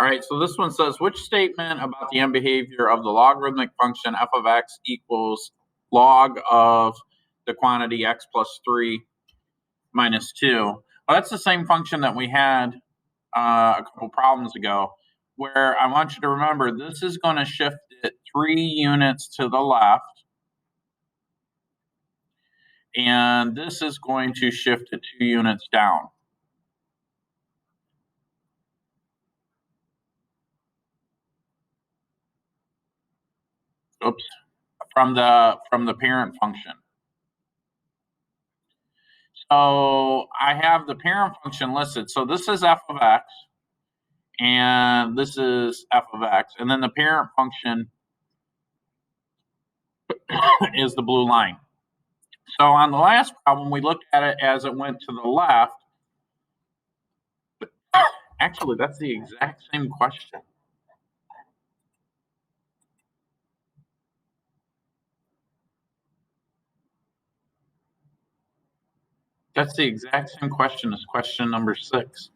All right, so this one says, which statement about the end behavior of the logarithmic function f of x equals log of the quantity x plus 3 minus 2? Well, that's the same function that we had a couple problems ago, where I want you to remember this is going to shift it 3 units to the left, and this is going to shift it 2 units down. Oops, from the parent function. So I have the parent function listed. So this is f of x, and this is f of x, and then the parent function is the blue line. So on the last problem, we looked at it as it went to the left. Actually, that's the exact same question. That's the exact same question as question number 6.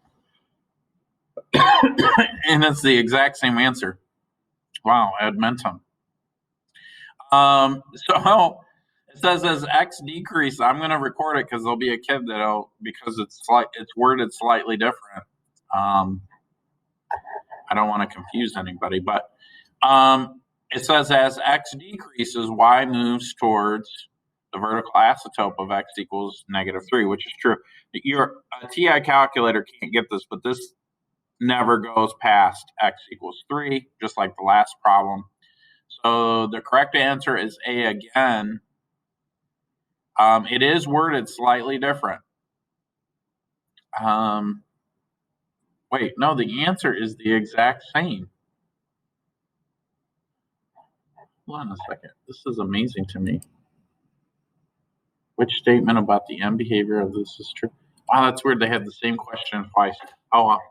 And it's the exact same answer. Wow, ad mentum. So it says as x decreases, I'm going to record it because there'll be a kid that'll, because it's worded slightly different. I don't want to confuse anybody, but it says as x decreases, y moves towards the vertical asymptote of x equals -3, which is true. Your TI calculator can't get this, but this never goes past x equals 3, just like the last problem. So the correct answer is A again. It is worded slightly different. Wait, no, the answer is the exact same. Hold on a second. This is amazing to me. Which statement about the end behavior of this is true? Wow, that's weird. They had the same question twice. Oh, well.